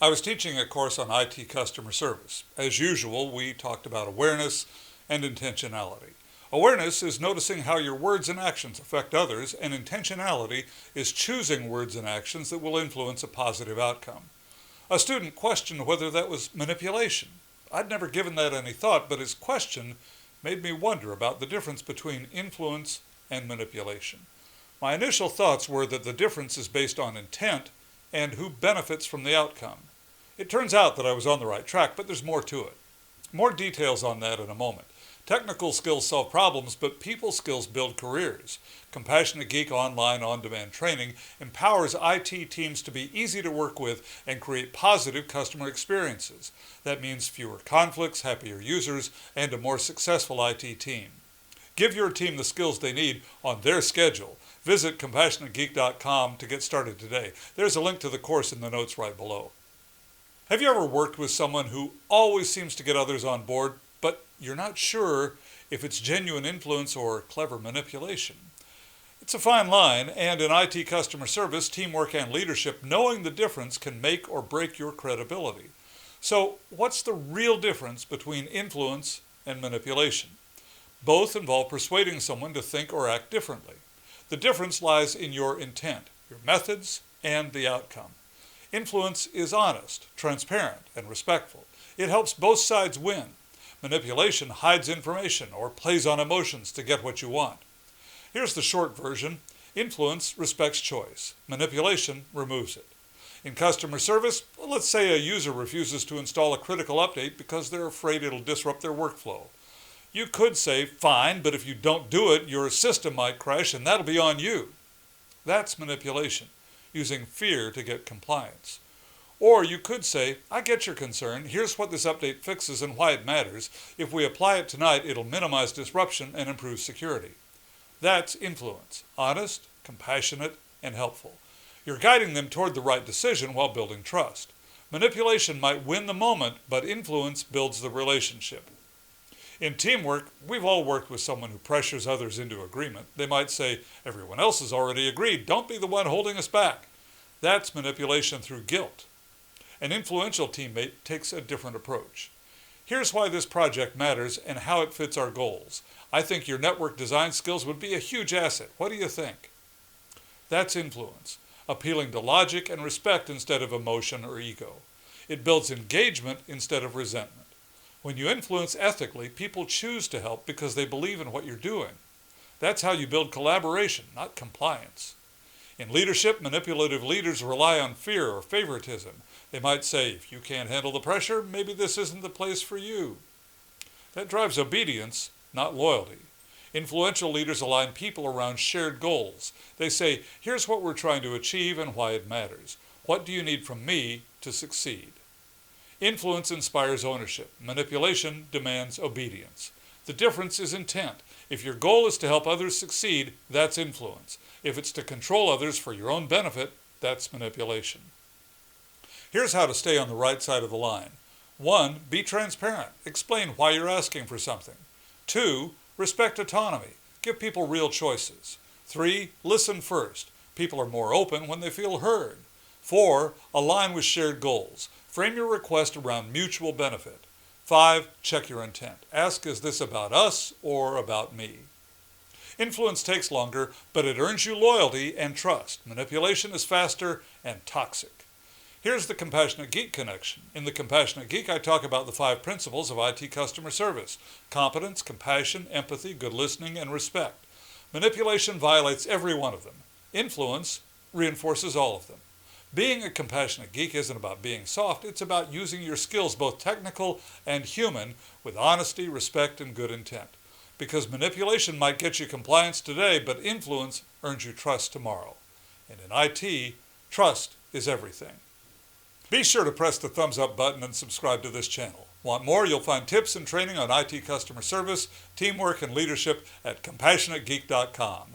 I was teaching a course on IT customer service. As usual, we talked about awareness and intentionality. Awareness is noticing how your words and actions affect others, and intentionality is choosing words and actions that will influence a positive outcome. A student questioned whether that was manipulation. I'd never given that any thought, but his question made me wonder about the difference between influence and manipulation. My initial thoughts were that the difference is based on intent and who benefits from the outcome. It turns out that I was on the right track, but there's more to it. More details on that in a moment. Technical skills solve problems, but people skills build careers. Compassionate Geek online on-demand training empowers IT teams to be easy to work with and create positive customer experiences. That means fewer conflicts, happier users, and a more successful IT team. Give your team the skills they need on their schedule. Visit CompassionateGeek.com to get started today. There's a link to the course in the notes right below. Have you ever worked with someone who always seems to get others on board, but you're not sure if it's genuine influence or clever manipulation? It's a fine line, and in IT customer service, teamwork, and leadership, knowing the difference can make or break your credibility. So, what's the real difference between influence and manipulation? Both involve persuading someone to think or act differently. The difference lies in your intent, your methods, and the outcome. Influence is honest, transparent, and respectful. It helps both sides win. Manipulation hides information or plays on emotions to get what you want. Here's the short version. Influence respects choice. Manipulation removes it. In customer service, let's say a user refuses to install a critical update because they're afraid it'll disrupt their workflow. You could say, fine, but if you don't do it, your system might crash and that'll be on you. That's manipulation, using fear to get compliance. Or you could say, I get your concern. Here's what this update fixes and why it matters. If we apply it tonight, it'll minimize disruption and improve security. That's influence, honest, compassionate, and helpful. You're guiding them toward the right decision while building trust. Manipulation might win the moment, but influence builds the relationship. In teamwork, we've all worked with someone who pressures others into agreement. They might say, everyone else has already agreed. Don't be the one holding us back. That's manipulation through guilt. An influential teammate takes a different approach. Here's why this project matters and how it fits our goals. I think your network design skills would be a huge asset. What do you think? That's influence, appealing to logic and respect instead of emotion or ego. It builds engagement instead of resentment. When you influence ethically, people choose to help because they believe in what you're doing. That's how you build collaboration, not compliance. In leadership, manipulative leaders rely on fear or favoritism. They might say, if you can't handle the pressure, maybe this isn't the place for you. That drives obedience, not loyalty. Influential leaders align people around shared goals. They say, here's what we're trying to achieve and why it matters. What do you need from me to succeed? Influence inspires ownership. Manipulation demands obedience. The difference is intent. If your goal is to help others succeed, that's influence. If it's to control others for your own benefit, that's manipulation. Here's how to stay on the right side of the line. 1. Be transparent. Explain why you're asking for something. 2. Respect autonomy. Give people real choices. 3. Listen first. People are more open when they feel heard. 4. Align with shared goals. Frame your request around mutual benefit. 5. Check your intent. Ask, is this about us or about me? Influence takes longer, but it earns you loyalty and trust. Manipulation is faster and toxic. Here's the Compassionate Geek connection. In the Compassionate Geek, I talk about the 5 principles of IT customer service: competence, compassion, empathy, good listening, and respect. Manipulation violates every one of them. Influence reinforces all of them. Being a compassionate geek isn't about being soft. It's about using your skills, both technical and human, with honesty, respect, and good intent. Because manipulation might get you compliance today, but influence earns you trust tomorrow. And in IT, trust is everything. Be sure to press the thumbs up button and subscribe to this channel. Want more? You'll find tips and training on IT customer service, teamwork, and leadership at CompassionateGeek.com.